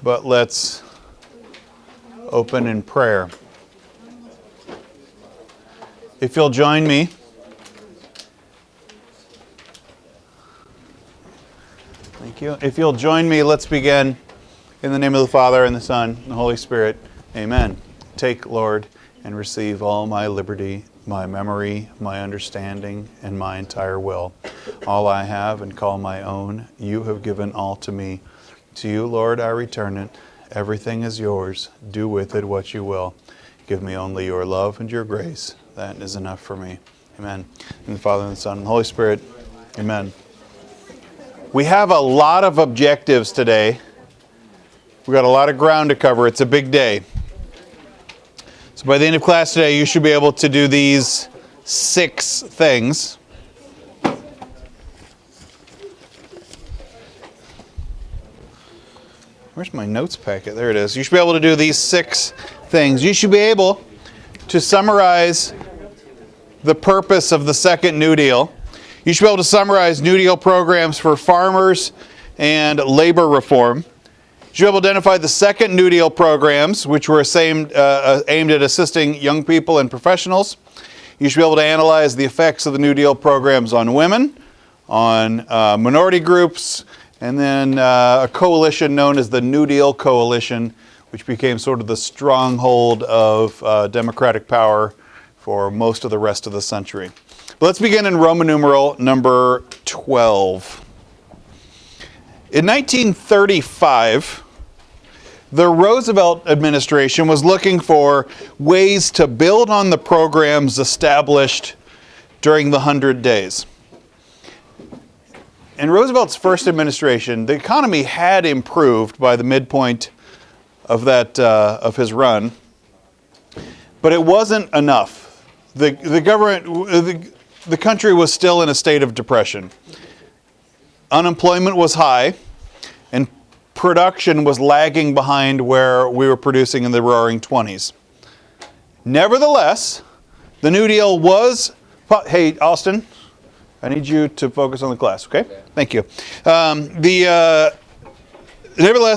But let's open in prayer. If you'll join me. Thank you. If you'll join me, let's begin in the name of the Father, and the Son, and the Holy Spirit. Amen. Take, Lord, and receive all my liberty, my memory, my understanding, and my entire will. All I have and call my own, you have given all to me. To you, Lord, I return it. Everything is yours. Do with it what you will. Give me only your love and your grace. That is enough for me. Amen. In the Father, and the Son, and the Holy Spirit. Amen. We have a lot of objectives today. We've got a lot of ground to cover. It's a big day. So by the end of class today, you should be able to do these 6 things. Where's my notes packet? There it is. You should be able to do these 6 things. You should be able to summarize the purpose of the second New Deal. You should be able to summarize New Deal programs for farmers and labor reform. You should be able to identify the second New Deal programs, which were aimed at assisting young people and professionals. You should be able to analyze the effects of the New Deal programs on women, on minority groups, and then a coalition known as the New Deal Coalition, which became sort of the stronghold of democratic power for most of the rest of the century. But let's begin in Roman numeral number 12. In 1935, the Roosevelt administration was looking for ways to build on the programs established during the 100 Days. In Roosevelt's first administration, the economy had improved by the midpoint of his run, but it wasn't enough. The country was still in a state of depression. Unemployment was high, and production was lagging behind where we were producing in the Roaring '20s. Nevertheless, the New Deal was... Hey, Austin, I need you to focus on the class, okay? Thank you. Nevertheless,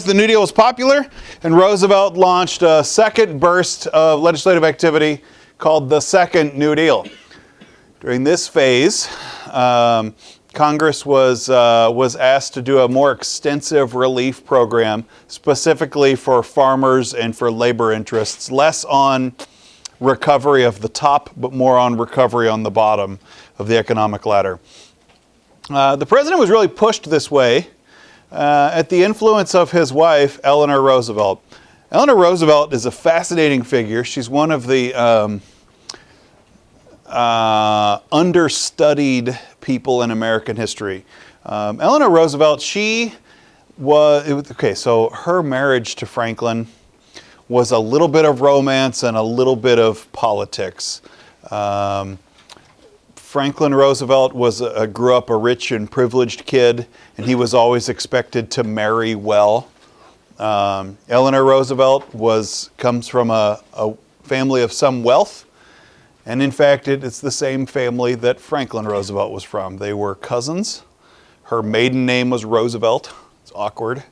the New Deal was popular, and Roosevelt launched a second burst of legislative activity called the Second New Deal. During this phase, Congress was asked to do a more extensive relief program specifically for farmers and for labor interests, less on recovery of the top, but more on recovery on the bottom of the economic ladder. The president was really pushed this way at the influence of his wife, Eleanor Roosevelt. Eleanor Roosevelt is a fascinating figure. She's one of the understudied people in American history. Eleanor Roosevelt, so her marriage to Franklin was a little bit of romance and a little bit of politics. Franklin Roosevelt grew up a rich and privileged kid, and he was always expected to marry well. Eleanor Roosevelt comes from a family of some wealth, and in fact, it's the same family that Franklin Roosevelt was from. They were cousins. Her maiden name was Roosevelt. It's awkward.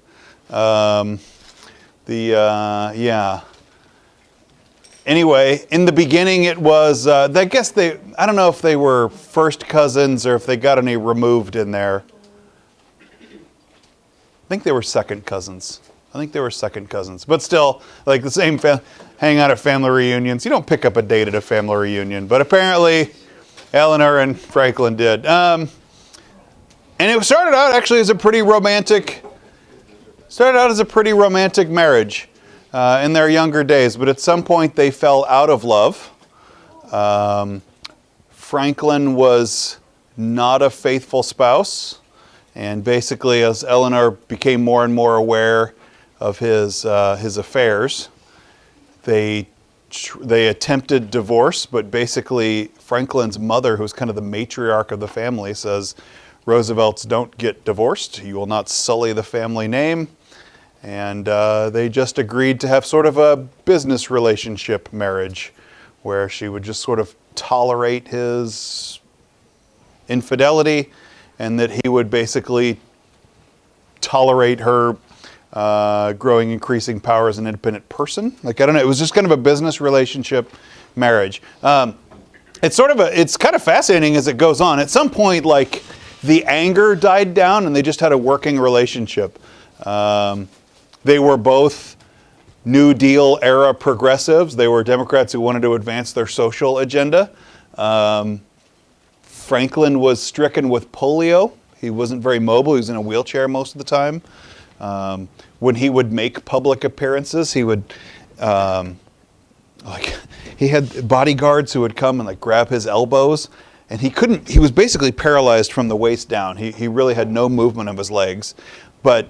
Anyway, in the beginning it was, I don't know if they were first cousins or if they got any removed in there. I think they were second cousins. But still, like the same hang out at family reunions. You don't pick up a date at a family reunion, but apparently Eleanor and Franklin did. And it started out actually as a pretty romantic marriage. In their younger days, but at some point they fell out of love. Franklin was not a faithful spouse, and basically as Eleanor became more and more aware of his affairs, they attempted divorce, but basically Franklin's mother, who's kind of the matriarch of the family, says, Roosevelts don't get divorced. You will not sully the family name. And they just agreed to have sort of a business relationship marriage where she would just sort of tolerate his infidelity and that he would basically tolerate her growing increasing power as an independent person. Like, I don't know, it was just kind of a business relationship marriage. It's kind of fascinating as it goes on. At some point, like, the anger died down and they just had a working relationship. They were both New Deal era progressives. They were Democrats who wanted to advance their social agenda. Franklin was stricken with polio. He wasn't very mobile. He was in a wheelchair most of the time. When he would make public appearances, he would, he had bodyguards who would come and like grab his elbows, and he was basically paralyzed from the waist down. He really had no movement of his legs, but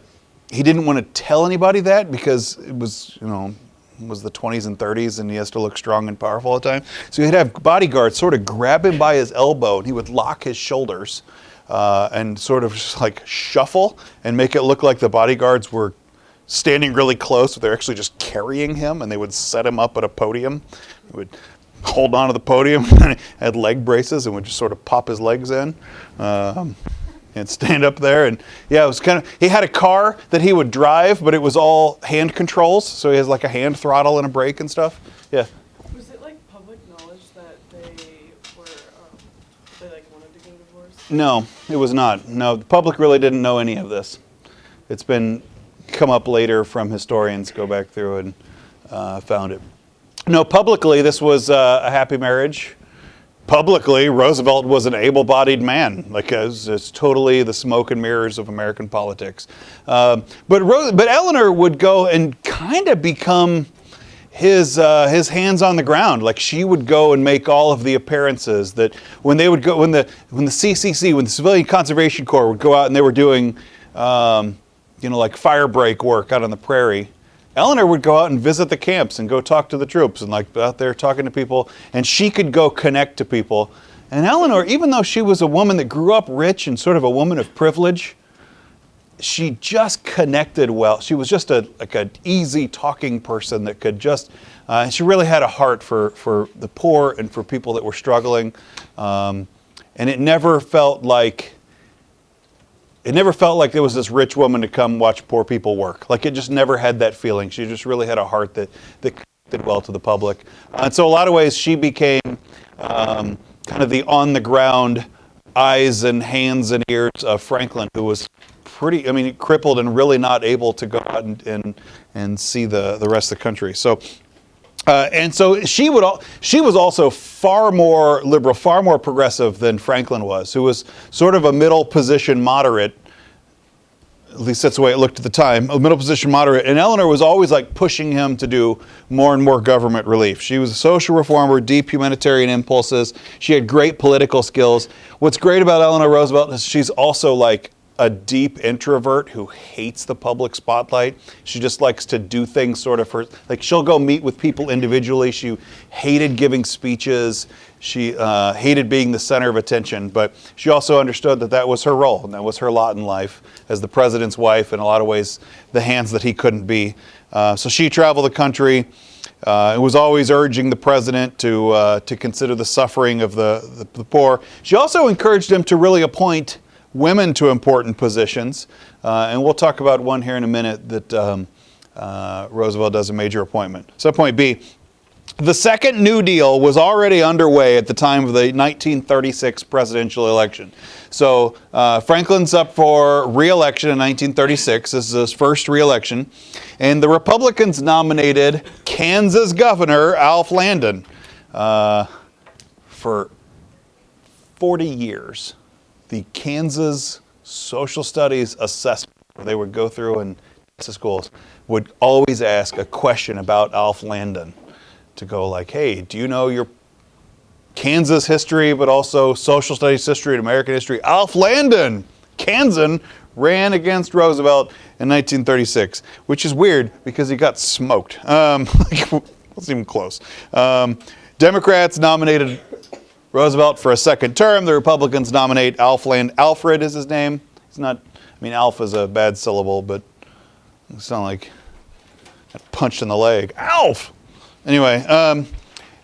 he didn't want to tell anybody that because it was, it was the 20s and 30s and he has to look strong and powerful all the time. So he'd have bodyguards sort of grab him by his elbow and he would lock his shoulders and sort of just like shuffle and make it look like the bodyguards were standing really close, but they're actually just carrying him, and they would set him up at a podium. He would hold on to the podium, had leg braces, and would just sort of pop his legs in. And stand up there, and yeah, it was kind of, he had a car that he would drive, but it was all hand controls, so he has like a hand throttle and a brake and stuff. Yeah. Was it like public knowledge that they were, they like wanted to get divorced? No, it was not. No, the public really didn't know any of this. It's been come up later from historians, go back through and found it. No, publicly this was a happy marriage. Publicly, Roosevelt was an able-bodied man. Like, it's totally the smoke and mirrors of American politics. But Eleanor would go and kind of become his hands on the ground. Like, she would go and make all of the appearances that when they would go, when the CCC, when the Civilian Conservation Corps would go out and they were doing, like fire break work out on the prairie. Eleanor would go out and visit the camps and go talk to the troops and like out there talking to people, and she could go connect to people. And Eleanor, even though she was a woman that grew up rich and sort of a woman of privilege, she just connected well. She was just an easy talking person that could just, she really had a heart for the poor and for people that were struggling. And it never felt like there was this rich woman to come watch poor people work. Like, it just never had that feeling. She just really had a heart that connected well to the public. And so a lot of ways she became kind of the on-the-ground eyes and hands and ears of Franklin, who was crippled and really not able to go out and see the rest of the country. So, and so she was also far more liberal, far more progressive than Franklin was, who was sort of a middle position moderate. At least that's the way it looked at the time, a middle position moderate. And Eleanor was always like pushing him to do more and more government relief. She was a social reformer, deep humanitarian impulses. She had great political skills. What's great about Eleanor Roosevelt is she's also like a deep introvert who hates the public spotlight. She just likes to do things sort of like she'll go meet with people individually. She hated giving speeches. She hated being the center of attention, but she also understood that that was her role and that was her lot in life as the president's wife, in a lot of ways the hands that he couldn't be. So she traveled the country and was always urging the president to consider the suffering of the poor. She also encouraged him to really appoint women to important positions, and we'll talk about one here in a minute that Roosevelt does a major appointment. So point B, the second New Deal was already underway at the time of the 1936 presidential election. So Franklin's up for re-election in 1936. This is his first re-election, and the Republicans nominated Kansas Governor Alf Landon for 40 years. The Kansas Social Studies assessment, where they would go through and to schools, would always ask a question about Alf Landon to go like, hey, do you know your Kansas history, but also social studies history and American history? Alf Landon, Kansan, ran against Roosevelt in 1936, which is weird because he got smoked. Wasn't even close. Democrats nominated Roosevelt for a second term. The Republicans nominate Alfred is his name. He's not, Alf is a bad syllable, but it's not like a punch in the leg. Alf! Anyway,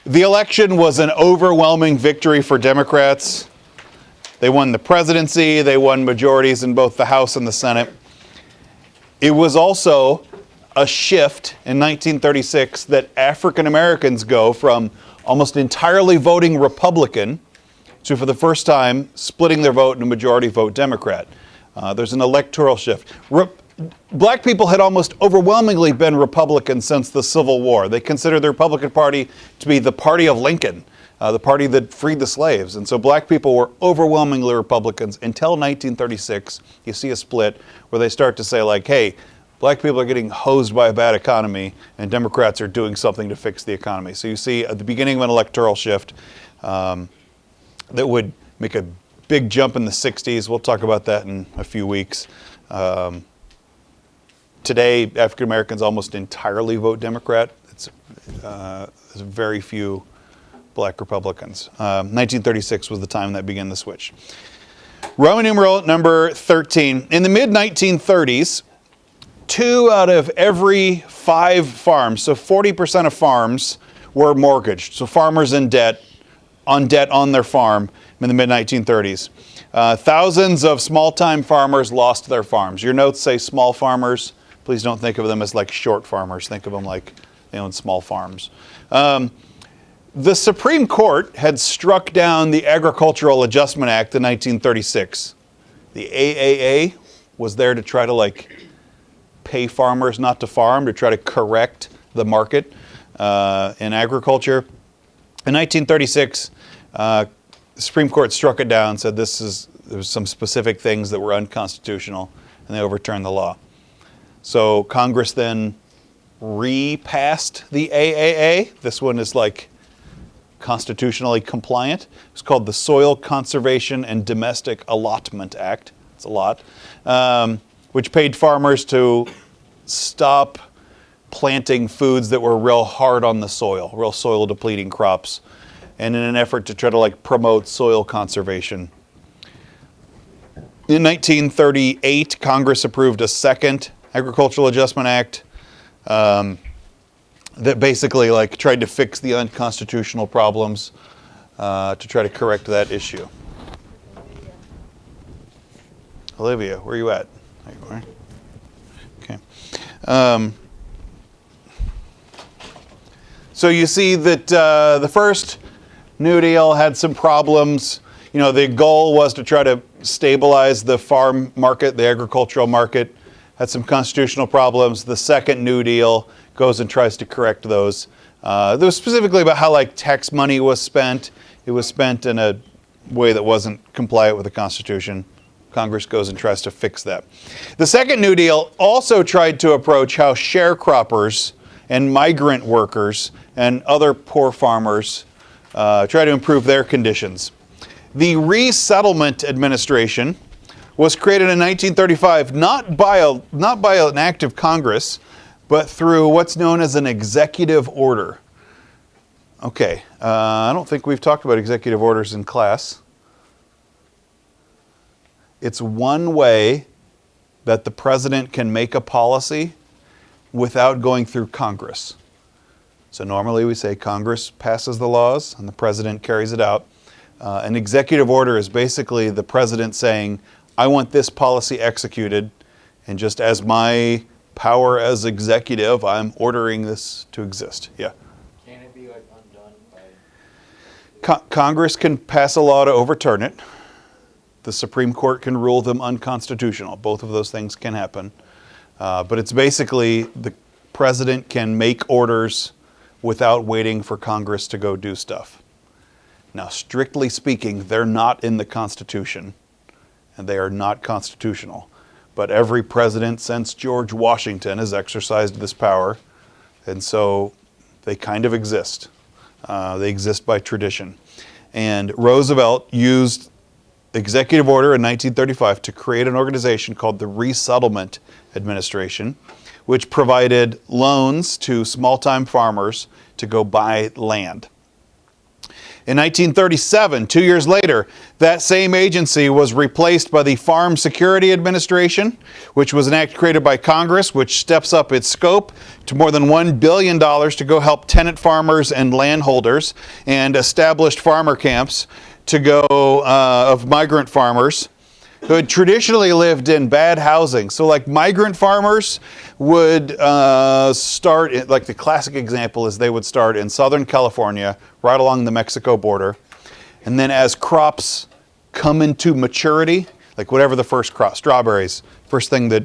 the election was an overwhelming victory for Democrats. They won the presidency. They won majorities in both the House and the Senate. It was also a shift in 1936 that African Americans go from almost entirely voting Republican to, for the first time, splitting their vote in a majority vote Democrat. There's an electoral shift. Black people had almost overwhelmingly been Republican since the Civil War. They considered the Republican Party to be the party of Lincoln, the party that freed the slaves. And so black people were overwhelmingly Republicans until 1936. You see a split where they start to say, like, hey, black people are getting hosed by a bad economy, and Democrats are doing something to fix the economy. So you see at the beginning of an electoral shift that would make a big jump in the 60s. We'll talk about that in a few weeks. Today, African Americans almost entirely vote Democrat. There's very few black Republicans. 1936 was the time that began the switch. Roman numeral number 13. In the mid-1930s, 2 out of every 5 farms, so 40% of farms, were mortgaged. So farmers in debt on their farm in the mid-1930s. Thousands of small-time farmers lost their farms. Your notes say small farmers. Please don't think of them as like short farmers. Think of them like they own small farms. The Supreme Court had struck down the Agricultural Adjustment Act in 1936. The AAA was there to try to pay farmers not to farm, to try to correct the market in agriculture. In 1936, the Supreme Court struck it down, said there was some specific things that were unconstitutional, and they overturned the law. So Congress then repassed the AAA. This one is constitutionally compliant. It's called the Soil Conservation and Domestic Allotment Act. It's a lot. Which paid farmers to stop planting foods that were real hard on the soil, real soil depleting crops, and in an effort to try to promote soil conservation. In 1938, Congress approved a second Agricultural Adjustment Act that basically tried to fix the unconstitutional problems to try to correct that issue. Olivia, where are you at? There you are. Okay. So you see that the first New Deal had some problems. The goal was to try to stabilize the farm market, the agricultural market. Had some constitutional problems. The second New Deal goes and tries to correct those. It was specifically about how tax money was spent. It was spent in a way that wasn't compliant with the Constitution. Congress goes and tries to fix that. The second New Deal also tried to approach how sharecroppers and migrant workers and other poor farmers try to improve their conditions. The Resettlement Administration was created in 1935 not by an act of Congress, but through what's known as an executive order. Okay, I don't think we've talked about executive orders in class. It's one way that the president can make a policy without going through Congress. So normally we say Congress passes the laws and the president carries it out. An executive order is basically the president saying, I want this policy executed, and just as my power as executive, I'm ordering this to exist. Yeah? Can it be undone by... Congress can pass a law to overturn it. The Supreme Court can rule them unconstitutional. Both of those things can happen. But it's basically the president can make orders without waiting for Congress to go do stuff. Now, strictly speaking, they're not in the Constitution, and they are not constitutional. But every president since George Washington has exercised this power, and so they kind of exist. They exist by tradition. And Roosevelt used executive order in 1935 to create an organization called the Resettlement Administration, which provided loans to small-time farmers to go buy land. In 1937, 2 years later, that same agency was replaced by the Farm Security Administration, which was an act created by Congress, which steps up its scope to more than $1 billion to go help tenant farmers and landholders, and established farmer camps to go of migrant farmers who had traditionally lived in bad housing. So like migrant farmers would start, like the classic example is they would start in Southern California, right along the Mexico border. And then as crops come into maturity, like whatever the first crop, strawberries, first thing that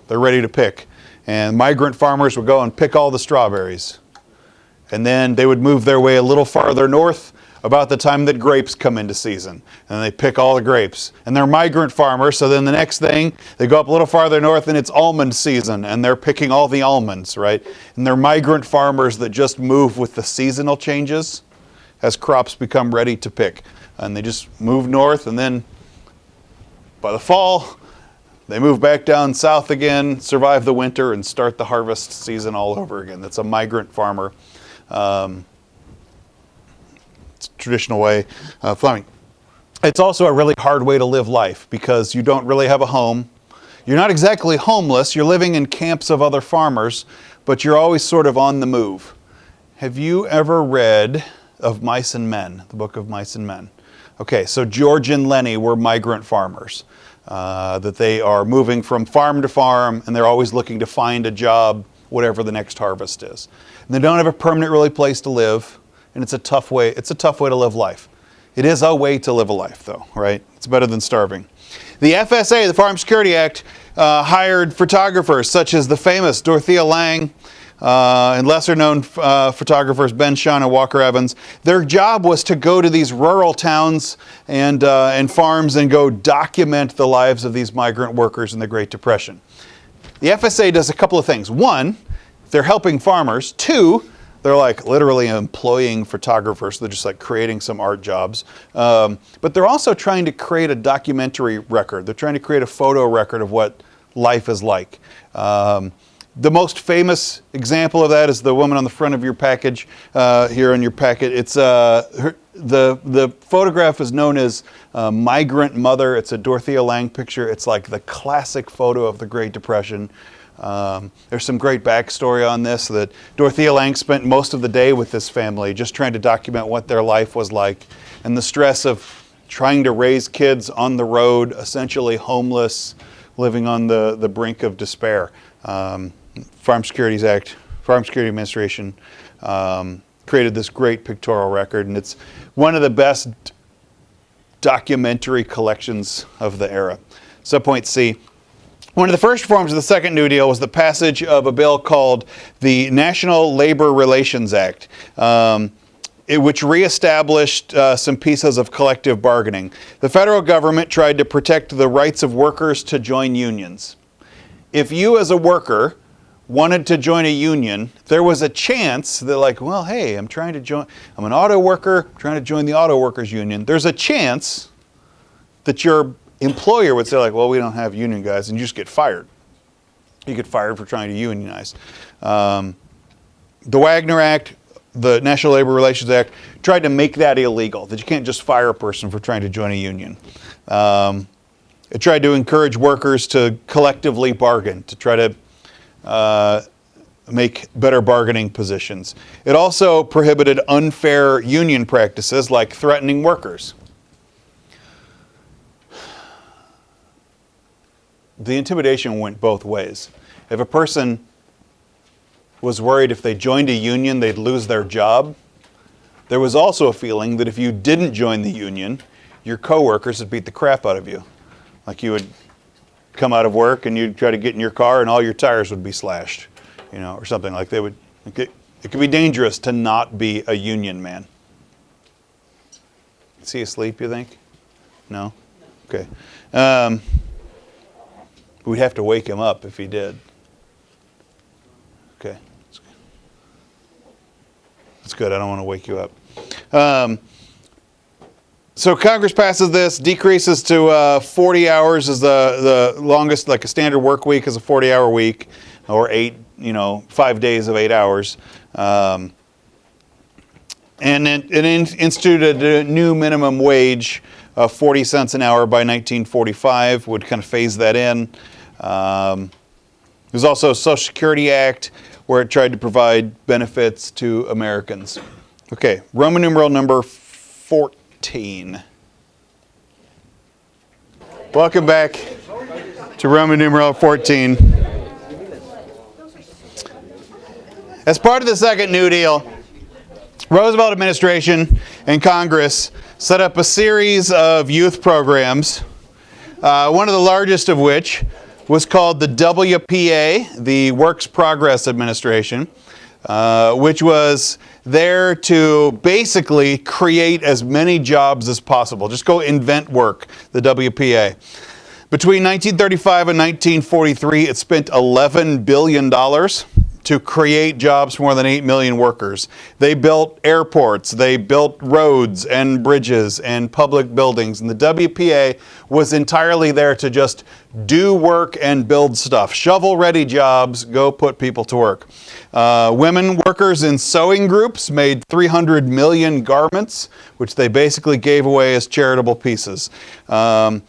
they're ready to pick. And migrant farmers would go and pick all the strawberries. And then they would move their way a little farther north about the time that grapes come into season. And they pick all the grapes. And they're migrant farmers, so then the next thing, they go up a little farther north and it's almond season, and they're picking all the almonds, right? And they're migrant farmers that just move with the seasonal changes as crops become ready to pick. And they just move north, and then by the fall, they move back down south again, survive the winter, and start the harvest season all over again. That's a migrant farmer. It's a traditional way of farming. It's also a really hard way to live life because you don't really have a home. You're not exactly homeless. You're living in camps of other farmers, but you're always sort of on the move. Have you ever read of Mice and Men, the book of Mice and Men? Okay, so George and Lenny were migrant farmers. That they are moving from farm to farm, and they're always looking to find a job, whatever the next harvest is. And they don't have a permanent really place to live, and it's a tough way to live life. It is a way to live a life, though, right? It's better than starving. The FSA, the Farm Security Act, hired photographers such as the famous Dorothea Lange and lesser-known photographers Ben Shahn and Walker Evans. Their job was to go to these rural towns and farms and go document the lives of these migrant workers in the Great Depression. The FSA does a couple of things. One, they're helping farmers. Two, they're like literally employing photographers. They're just like creating some art jobs. But they're also trying to create a documentary record. They're trying to create a photo record of what life is like. The most famous example of that is the woman on the front of your package here in your packet. It's the photograph is known as Migrant Mother. It's a Dorothea Lange picture. It's like the classic photo of the Great Depression. There's some great backstory on this, that Dorothea Lange spent most of the day with this family just trying to document what their life was like, and the stress of trying to raise kids on the road, essentially homeless, living on the brink of despair. Farm Security Administration created this great pictorial record, and it's one of the best documentary collections of the era. Subpoint C. One of the first reforms of the Second New Deal was the passage of a bill called the National Labor Relations Act, which reestablished some pieces of collective bargaining. The federal government tried to protect the rights of workers to join unions. If you as a worker wanted to join a union, there was a chance that like, well, hey, I'm an auto worker, I'm trying to join the auto workers union. There's a chance that your employer would say like, well, we don't have union guys, and you just get fired. You get fired for trying to unionize. The Wagner Act, the National Labor Relations Act, tried to make that illegal, that you can't just fire a person for trying to join a union. It tried to encourage workers to collectively bargain, to try to make better bargaining positions. It also prohibited unfair union practices like threatening workers. The intimidation went both ways. If a person was worried if they joined a union they'd lose their job, there was also a feeling that if you didn't join the union, your coworkers would beat the crap out of you. Like you would come out of work and you'd try to get in your car and all your tires would be slashed, or something like they would. It could be dangerous to not be a union man. Is he asleep, you think? No? Okay. We'd have to wake him up if he did. Okay. That's good. I don't want to wake you up. So Congress passes this, decreases to 40 hours is the longest, like a standard work week is a 40-hour week, or 5 days of 8 hours. And it instituted a new minimum wage of 40 cents an hour by 1945, would kind of phase that in. There's also a Social Security Act where it tried to provide benefits to Americans. Okay, Roman numeral number 14. Welcome back to Roman numeral 14. As part of the Second New Deal, Roosevelt administration and Congress set up a series of youth programs, one of the largest of which was called the WPA, the Works Progress Administration, which was there to basically create as many jobs as possible. Just go invent work, the WPA. Between 1935 and 1943, it spent $11 billion to create jobs for more than 8 million workers. They built airports, they built roads and bridges and public buildings, and the WPA was entirely there to just do work and build stuff. Shovel-ready jobs, go put people to work. Women workers in sewing groups made 300 million garments, which they basically gave away as charitable pieces. Now,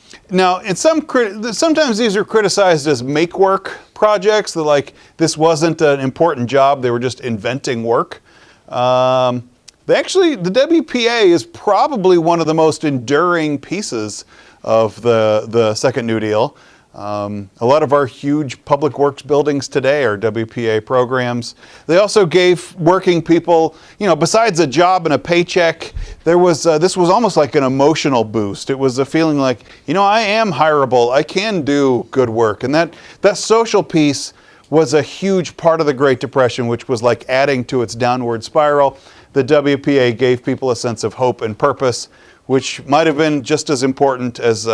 sometimes these are criticized as make-work projects, that like this wasn't an important job, they were just inventing work. The WPA is probably one of the most enduring pieces of the Second New Deal. A lot of our huge public works buildings today are WPA programs. They also gave working people, besides a job and a paycheck, this was almost like an emotional boost. It was a feeling like, I am hireable, I can do good work. And that social piece was a huge part of the Great Depression, which was like adding to its downward spiral. The WPA gave people a sense of hope and purpose, which might have been just as important as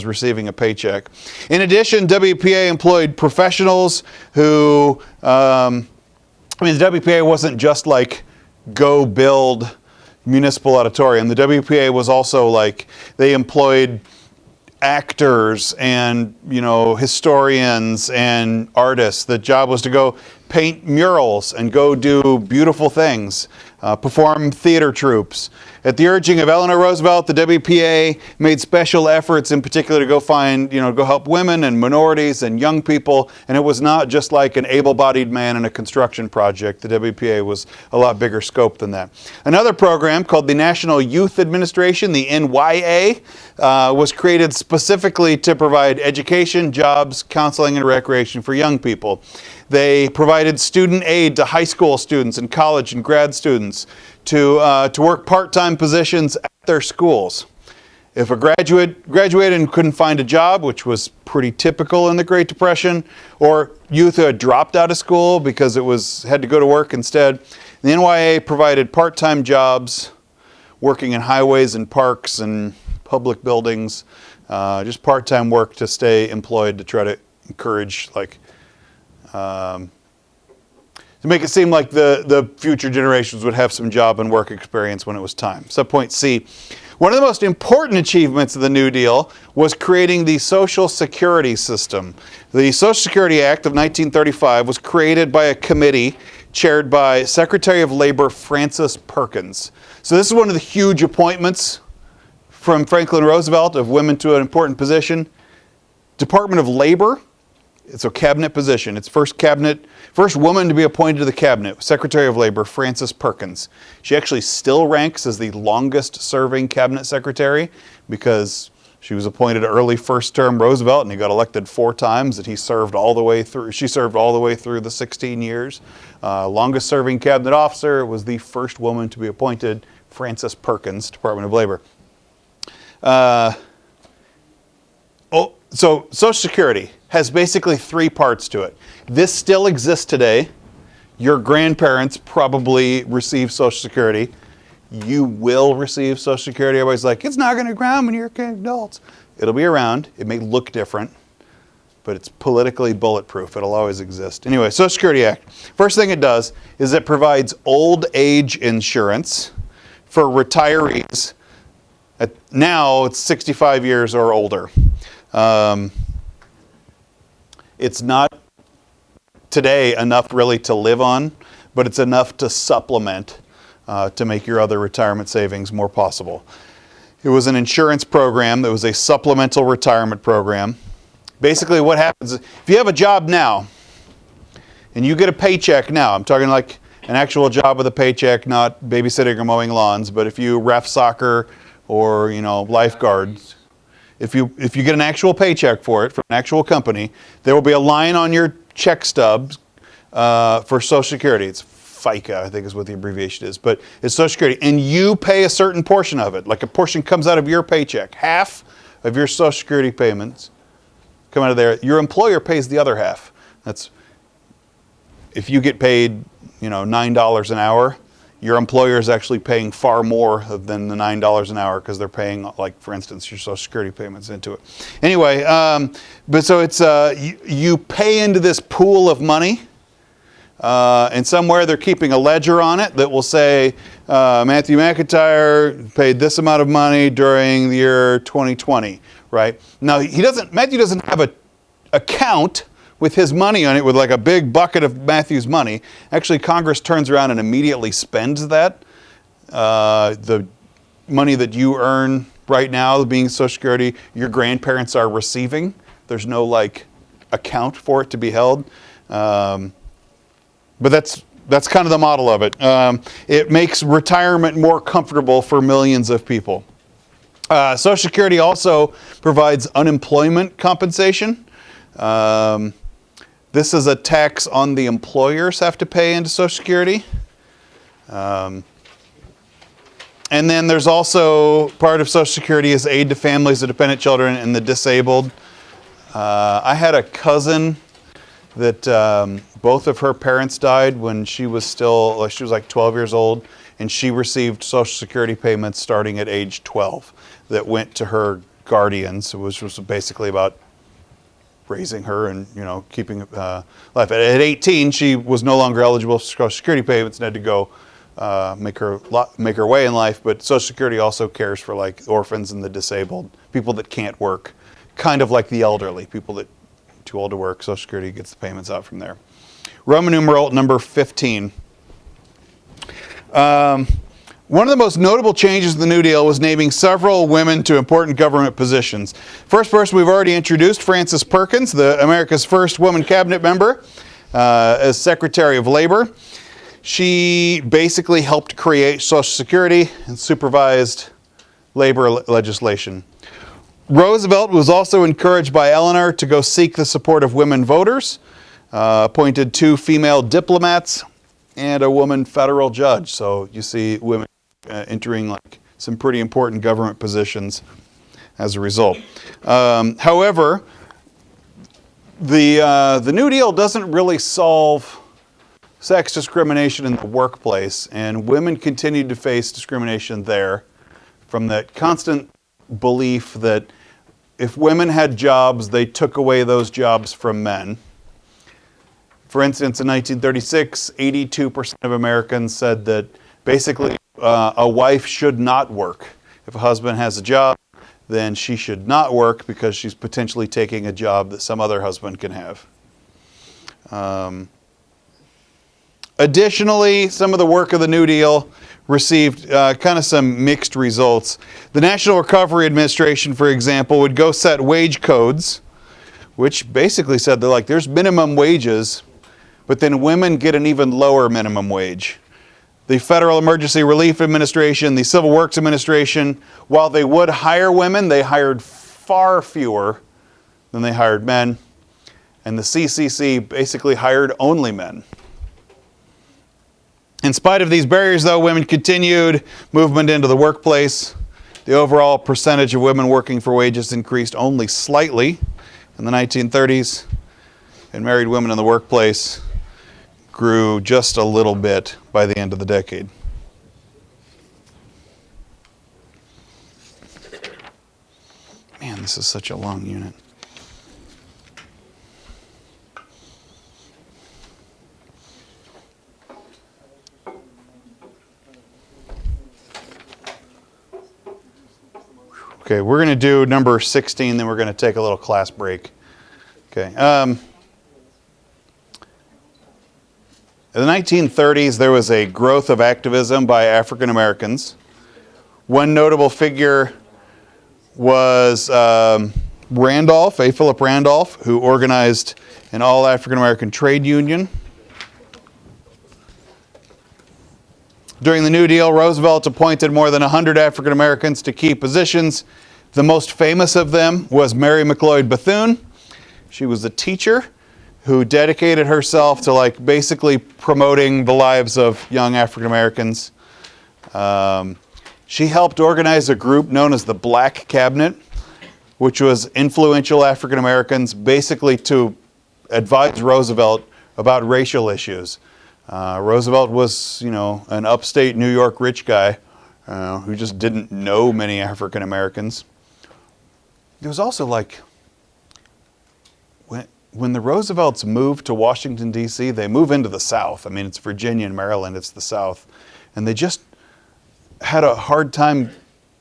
receiving a paycheck. In addition, WPA employed professionals who, the WPA wasn't just like, go build municipal auditorium. The WPA was also like, they employed actors and, historians and artists. The job was to go paint murals and go do beautiful things, perform theater troupes. At the urging of Eleanor Roosevelt, the WPA made special efforts in particular to go go help women and minorities and young people. And it was not just like an able-bodied man in a construction project. The WPA was a lot bigger scope than that. Another program called the National Youth Administration, the NYA, was created specifically to provide education, jobs, counseling, and recreation for young people. They provided student aid to high school students and college and grad students to work part-time positions at their schools. If a graduated and couldn't find a job, which was pretty typical in the Great Depression, or youth who had dropped out of school because had to go to work instead, the NYA provided part-time jobs, working in highways and parks and public buildings, just part-time work to stay employed, to try to encourage to make it seem like the future generations would have some job and work experience when it was time. Subpoint C. One of the most important achievements of the New Deal was creating the Social Security system. The Social Security Act of 1935 was created by a committee chaired by Secretary of Labor Francis Perkins. So this is one of the huge appointments from Franklin Roosevelt of women to an important position. Department of Labor. It's a cabinet position. It's first woman to be appointed to the cabinet, Secretary of Labor, Frances Perkins. She actually still ranks as the longest serving cabinet secretary because she was appointed early first term Roosevelt and he got elected 4 times, and she served all the way through the 16 years. Longest serving cabinet officer was the first woman to be appointed, Frances Perkins, Department of Labor. So Social Security has basically 3 parts to it. This still exists today. Your grandparents probably received Social Security. You will receive Social Security. Everybody's like, it's not going to ground when you're adults. It'll be around. It may look different, but it's politically bulletproof. It'll always exist. Anyway, Social Security Act. First thing it does is it provides old age insurance for retirees. Now it's 65 years or older. It's not today enough really to live on, but it's enough to supplement to make your other retirement savings more possible. It was an insurance program that was a supplemental retirement program. Basically what happens is, if you have a job now and you get a paycheck now, I'm talking like an actual job with a paycheck, not babysitting or mowing lawns, but if you ref soccer or lifeguards, if you get an actual paycheck for it from an actual company, there will be a line on your check stubs for Social Security. It's FICA, I think is what the abbreviation is, but it's Social Security, and you pay a certain portion of it. Like a portion comes out of your paycheck. Half of your Social Security payments come out of there. Your employer pays the other half. That's if you get paid, $9 an hour, your employer is actually paying far more than the $9 an hour because they're paying, like, for instance, your Social Security payments into it. Anyway, but so it's you pay into this pool of money, and somewhere they're keeping a ledger on it that will say Matthew McIntyre paid this amount of money during the year 2020. Right now, Matthew doesn't have an account with his money on it, with like a big bucket of Matthew's money. Actually, Congress turns around and immediately spends that. The money that you earn right now, being Social Security, your grandparents are receiving. There's no account for it to be held. But that's kind of the model of it. It makes retirement more comfortable for millions of people. Social Security also provides unemployment compensation. This is a tax on the employers have to pay into Social Security. And then there's also part of Social Security is aid to families of dependent children and the disabled. I had a cousin that both of her parents died when she was like 12 years old, and she received Social Security payments starting at age 12 that went to her guardians, which was basically about raising her and keeping life. At 18, she was no longer eligible for Social Security payments and had to go make her way in life. But Social Security also cares for like orphans and the disabled, people that can't work, kind of like the elderly, people that are too old to work. Social Security gets the payments out from there. Roman numeral number 15. One of the most notable changes in the New Deal was naming several women to important government positions. First person we've already introduced, Frances Perkins, America's first woman cabinet member, as Secretary of Labor. She basically helped create Social Security and supervised labor legislation. Roosevelt was also encouraged by Eleanor to go seek the support of women voters, appointed 2 female diplomats, and a woman federal judge. So you see women entering some pretty important government positions as a result. However, the New Deal doesn't really solve sex discrimination in the workplace, and women continued to face discrimination there from that constant belief that if women had jobs, they took away those jobs from men. For instance, in 1936, 82% of Americans said that basically a wife should not work. If a husband has a job, then she should not work because she's potentially taking a job that some other husband can have. Additionally, some of the work of the New Deal received kind of some mixed results. The National Recovery Administration, for example, would go set wage codes, which basically said there's minimum wages, but then women get an even lower minimum wage. The Federal Emergency Relief Administration, the Civil Works Administration, while they would hire women, they hired far fewer than they hired men. And the CCC basically hired only men. In spite of these barriers, though, women continued movement into the workplace. The overall percentage of women working for wages increased only slightly in the 1930s, and married women in the workplace grew just a little bit by the end of the decade. Man, this is such a long unit. Okay, we're going to do number 16, then we're going to take a little class break. Okay. In the 1930s, there was a growth of activism by African Americans. One notable figure was Randolph, A. Philip Randolph, who organized an all-African American trade union. During the New Deal, Roosevelt appointed more than 100 African Americans to key positions, The most famous of them was Mary McLeod Bethune. She was a teacher who dedicated herself to like basically promoting the lives of young African Americans. She helped organize a group known as the Black Cabinet, which was influential African Americans basically to advise Roosevelt about racial issues. Roosevelt was, an upstate New York rich guy who just didn't know many African Americans. It was also like, when the Roosevelts moved to Washington, D.C., they move into the South. I mean, it's Virginia and Maryland, it's the South. And they just had a hard time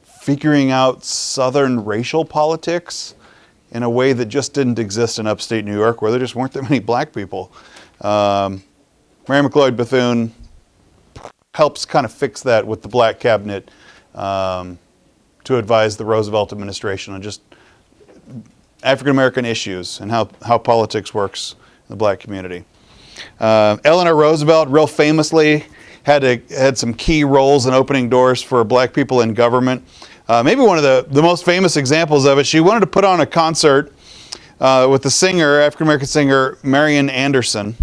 figuring out Southern racial politics in a way that just didn't exist in upstate New York, where there just weren't that many black people. Mary McLeod Bethune helps kind of fix that with the Black Cabinet to advise the Roosevelt administration on just African American issues and how politics works in the black community. Eleanor Roosevelt, real famously, had some key roles in opening doors for black people in government. Maybe one of the most famous examples of it, she wanted to put on a concert with the singer, African American singer, Marian Anderson.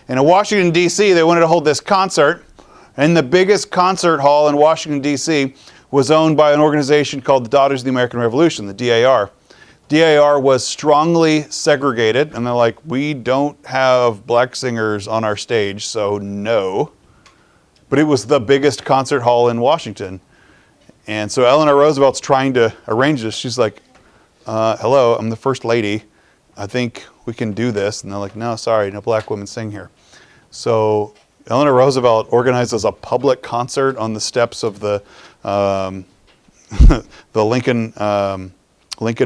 And in Washington, D.C., they wanted to hold this concert. And the biggest concert hall in Washington, D.C. was owned by an organization called the Daughters of the American Revolution, the DAR. DAR was strongly segregated, and they're like, we don't have black singers on our stage, so no. But it was the biggest concert hall in Washington. And so Eleanor Roosevelt's trying to arrange this. She's like, hello, I'm the first lady. I think we can do this. And they're like, no, sorry, no black women sing here. So Eleanor Roosevelt organizes a public concert on the steps of the Lincoln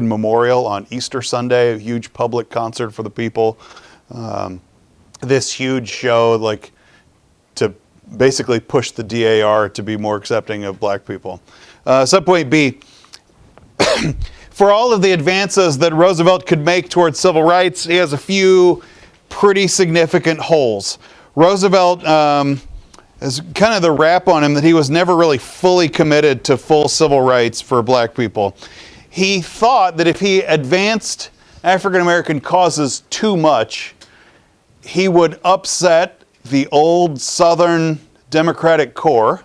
Memorial on Easter Sunday, a huge public concert for the people. This huge show, like, to basically push the DAR to be more accepting of black people. Subpoint B. For all of the advances that Roosevelt could make towards civil rights, he has a few pretty significant holes. Roosevelt has kind of the rap on him that he was never really fully committed to full civil rights for black people. He thought that if he advanced African American causes too much, he would upset the old Southern Democratic core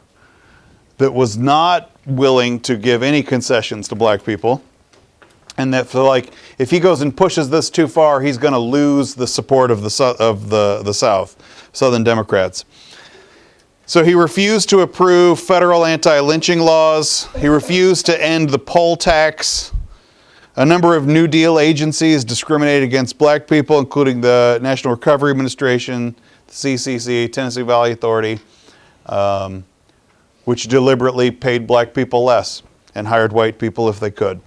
that was not willing to give any concessions to black people. And that if he goes and pushes this too far, he's going to lose the support of the South, Southern Democrats. So he refused to approve federal anti-lynching laws. He refused to end the poll tax. A number of New Deal agencies discriminated against black people, including the National Recovery Administration, the CCC, Tennessee Valley Authority, which deliberately paid black people less and hired white people if they could.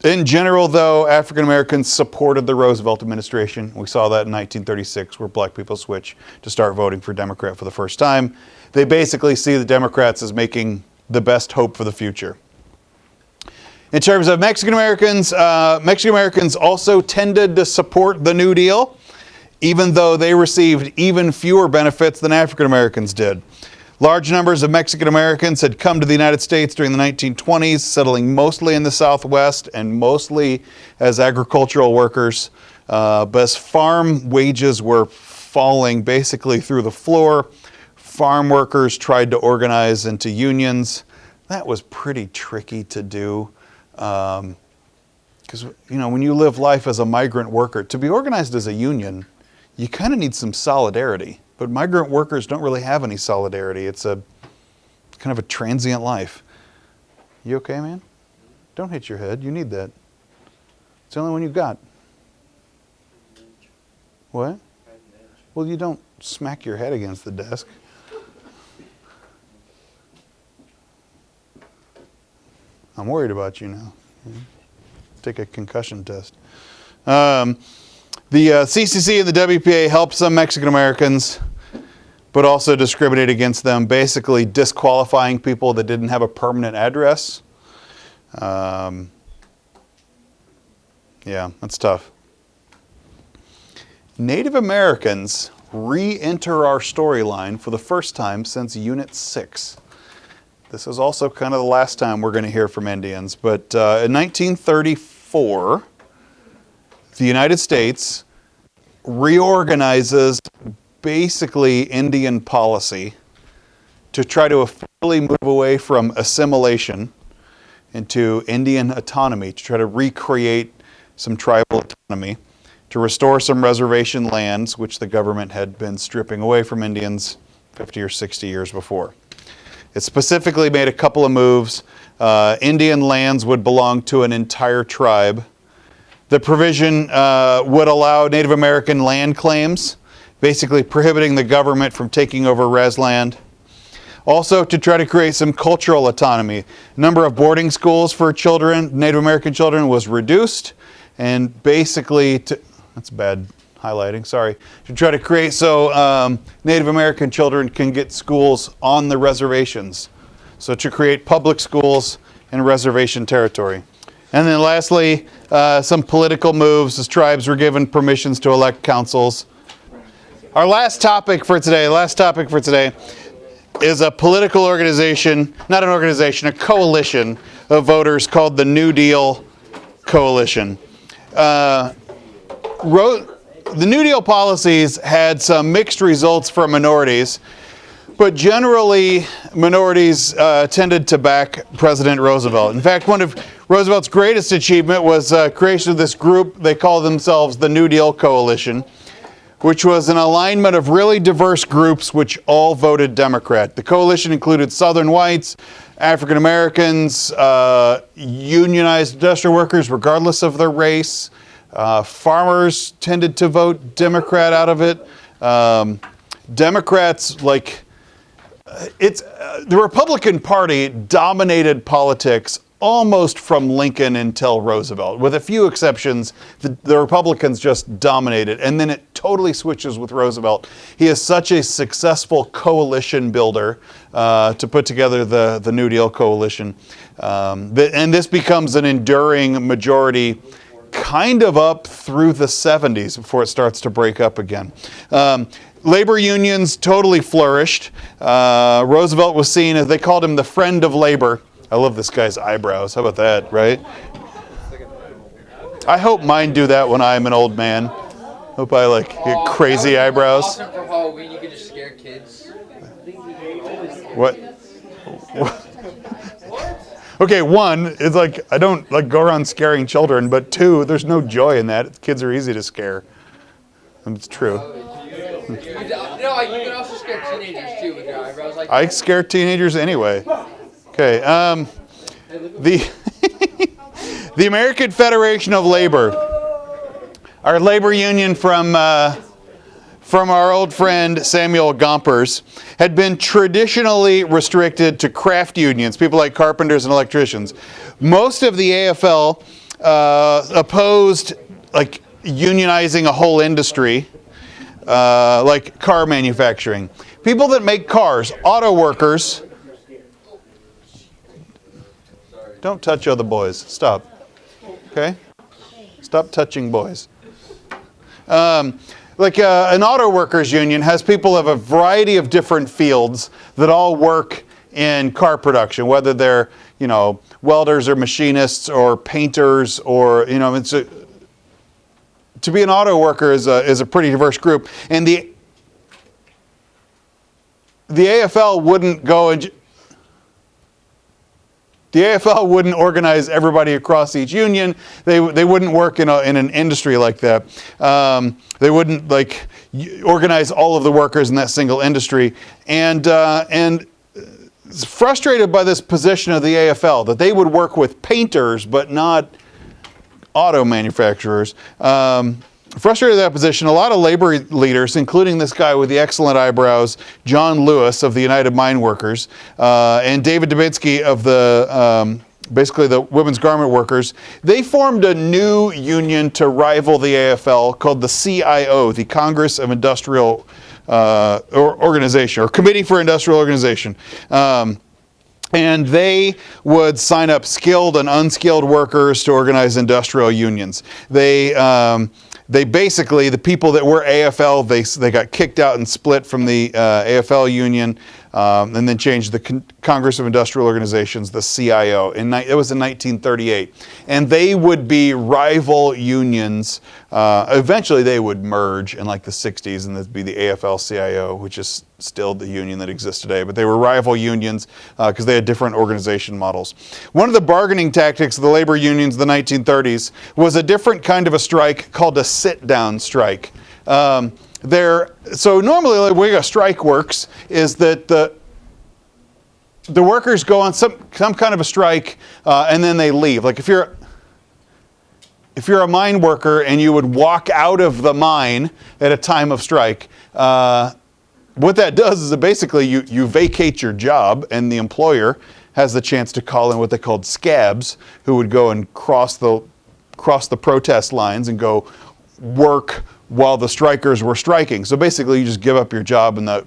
In general, though, African Americans supported the Roosevelt administration. We saw that in 1936, where black people switched to start voting for Democrat for the first time. They basically see the Democrats as making the best hope for the future. In terms of Mexican Americans also tended to support the New Deal, even though they received even fewer benefits than African Americans did. Large numbers of Mexican Americans had come to the United States during the 1920s, settling mostly in the Southwest and mostly as agricultural workers. But as farm wages were falling basically through the floor, farm workers tried to organize into unions. That was pretty tricky to do. Because, when you live life as a migrant worker, to be organized as a union, you kind of need some solidarity. But migrant workers don't really have any solidarity. It's a kind of a transient life. You okay, man? Don't hit your head. You need that. It's the only one you've got. What? Well, you don't smack your head against the desk. I'm worried about you now. Take a concussion test. The CCC and the WPA helped some Mexican Americans, but also discriminate against them, basically disqualifying people that didn't have a permanent address. Yeah, that's tough. Native Americans re-enter our storyline for the first time since Unit 6. This is also kind of the last time we're going to hear from Indians. But in 1934, the United States reorganizes basically Indian policy to try to officially move away from assimilation into Indian autonomy, to try to recreate some tribal autonomy, to restore some reservation lands, which the government had been stripping away from Indians 50 or 60 years before. It specifically made a couple of moves. Indian lands would belong to an entire tribe. The provision would allow Native American land claims, basically prohibiting the government from taking over res land. Also, to try to create some cultural autonomy. Number of boarding schools for children, Native American children, was reduced, and basically, that's bad highlighting, sorry, to try to create so Native American children can get schools on the reservations. So to create public schools in reservation territory. And then lastly, some political moves as tribes were given permissions to elect councils. Our last topic for today is a political organization, not an organization, a coalition of voters called the New Deal Coalition. The New Deal policies had some mixed results for minorities, but generally minorities tended to back President Roosevelt. In fact, one of Roosevelt's greatest achievement was creation of this group. They call themselves the New Deal Coalition, which was an alignment of really diverse groups which all voted Democrat. The coalition included Southern whites, African Americans, unionized industrial workers regardless of their race. Farmers tended to vote Democrat out of it. Democrats, the Republican Party dominated politics almost from Lincoln until Roosevelt. With a few exceptions, the Republicans just dominated. And then it totally switches with Roosevelt. He is such a successful coalition builder to put together the New Deal coalition. And this becomes an enduring majority kind of up through the 70s before it starts to break up again. Labor unions totally flourished. Roosevelt was seen as, they called him the friend of labor. I love this guy's eyebrows. How about that, right? I hope mine do that when I'm an old man. Hope I get crazy eyebrows. Awesome for Halloween, you could just scare kids. What? Okay, one, it's I don't go around scaring children, but two, there's no joy in that. Kids are easy to scare. And it's true. You can also scare teenagers too with your eyebrows. I scare teenagers anyway. Okay, the American Federation of Labor, our labor union from our old friend Samuel Gompers, had been traditionally restricted to craft unions, people like carpenters and electricians. Most of the AFL opposed unionizing a whole industry, like car manufacturing. People that make cars, auto workers. Don't touch other boys. Stop. Okay? Stop touching boys. An auto workers union has people of a variety of different fields that all work in car production, whether they're, welders or machinists or painters or, to be an auto worker is a pretty diverse group. And the AFL wouldn't go and the AFL wouldn't organize everybody across each union. They wouldn't work in an industry like that. They wouldn't organize all of the workers in that single industry. And frustrated by this position of the AFL that they would work with painters but not auto manufacturers. Frustrated with that position, a lot of labor leaders, including this guy with the excellent eyebrows, John Lewis of the United Mine Workers, and David Dubinsky of basically the Women's Garment Workers, they formed a new union to rival the AFL called the CIO, the Congress of Industrial Organization, or Committee for Industrial Organization. And they would sign up skilled and unskilled workers to organize industrial unions. They basically, the people that were AFL, they got kicked out and split from the AFL union. and then changed the Congress of Industrial Organizations, the CIO. It was in 1938. And they would be rival unions. Eventually they would merge in like the 60s, and that'd be the AFL-CIO, which is still the union that exists today. But they were rival unions because they had different organization models. One of the bargaining tactics of the labor unions in the 1930s was a different kind of a strike called a sit-down strike. So normally the way a strike works is that the workers go on some kind of a strike and then they leave. Like if you're a mine worker and you would walk out of the mine at a time of strike, what that does is that basically you vacate your job, and the employer has the chance to call in what they called scabs, who would go and cross the protest lines and go work while the strikers were striking. So basically you just give up your job, and the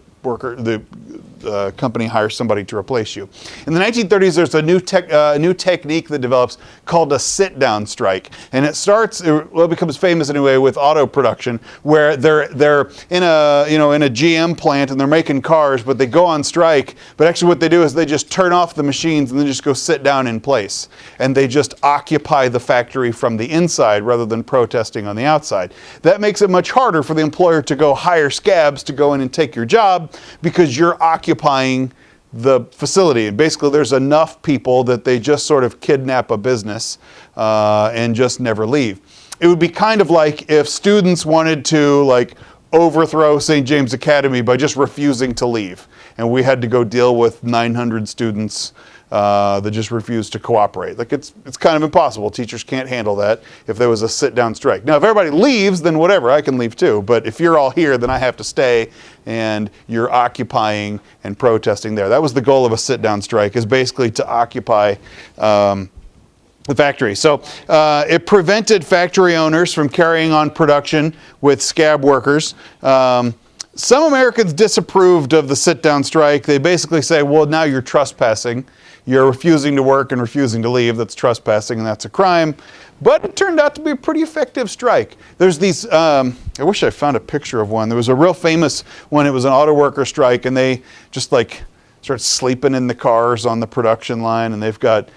company hires somebody to replace you. In the 1930s, there's a new technique that develops called a sit-down strike, and it becomes famous anyway with auto production, where they're in a GM plant and they're making cars, but they go on strike. But actually, what they do is they just turn off the machines and then just go sit down in place, and they just occupy the factory from the inside rather than protesting on the outside. That makes it much harder for the employer to go hire scabs to go in and take your job, because you're occupying the facility. And basically there's enough people that they just sort of kidnap a business and just never leave. It would be kind of like if students wanted to overthrow St. James Academy by just refusing to leave, and we had to go deal with 900 students that just refused to cooperate. It's kind of impossible. Teachers can't handle that if there was a sit-down strike. Now, if everybody leaves, then whatever, I can leave too. But if you're all here, then I have to stay, and you're occupying and protesting there. That was the goal of a sit-down strike, is basically to occupy the factory. So it prevented factory owners from carrying on production with scab workers. Some Americans disapproved of the sit-down strike. They basically say, well, now you're trespassing. You're refusing to work and refusing to leave. That's trespassing, and that's a crime. But it turned out to be a pretty effective strike. There's these, I wish I found a picture of one. There was a real famous one. It was an auto worker strike, and they just start sleeping in the cars on the production line, and they've got,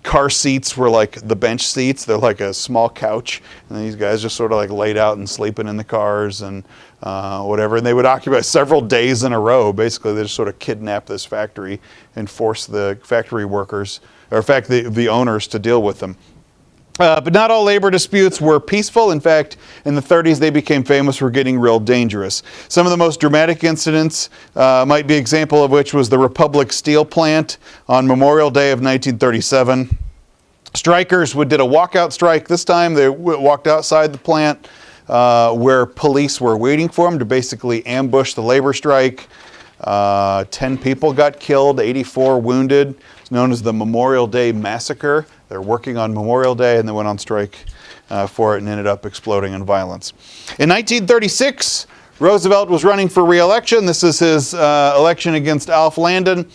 car seats were like the bench seats. They're like a small couch, and these guys just sort of laid out and sleeping in the cars and whatever. And they would occupy several days in a row. Basically, they just sort of kidnap this factory and force the factory workers, or in fact, the owners, to deal with them. But not all labor disputes were peaceful. In fact, in the 30s, they became famous for getting real dangerous. Some of the most dramatic incidents might be an example of which was the Republic Steel Plant on Memorial Day of 1937. Strikers did a walkout strike. This time they walked outside the plant where police were waiting for them to basically ambush the labor strike. 10 people got killed, 84 wounded. It's known as the Memorial Day Massacre. They're working on Memorial Day, and they went on strike for it and ended up exploding in violence. In 1936, Roosevelt was running for re-election. This is his election against Alf Landon.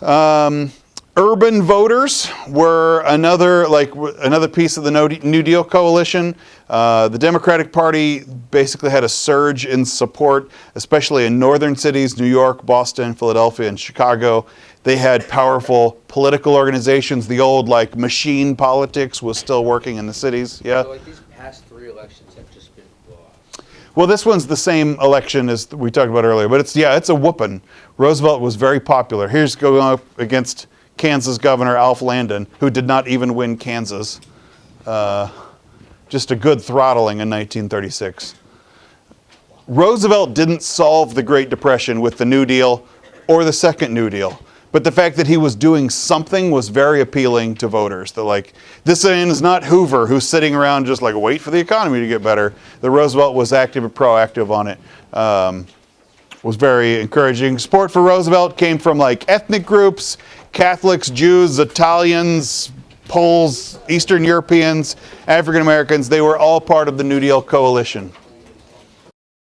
Urban voters were another piece of the New Deal coalition. The Democratic Party basically had a surge in support, especially in northern cities, New York, Boston, Philadelphia, and Chicago. They had powerful political organizations. The old machine politics was still working in the cities. Yeah. So these past 3 elections have just been lost. Well, this one's the same election as we talked about earlier, but it's a whooping. Roosevelt was very popular. Here's going up against Kansas Governor Alf Landon, who did not even win Kansas. Just a good throttling in 1936. Roosevelt didn't solve the Great Depression with the New Deal or the Second New Deal. But the fact that he was doing something was very appealing to voters. They're this is not Hoover, who's sitting around just wait for the economy to get better. The Roosevelt was active and proactive on it. Was very encouraging. Support for Roosevelt came from ethnic groups, Catholics, Jews, Italians, Poles, Eastern Europeans, African Americans. They were all part of the New Deal coalition.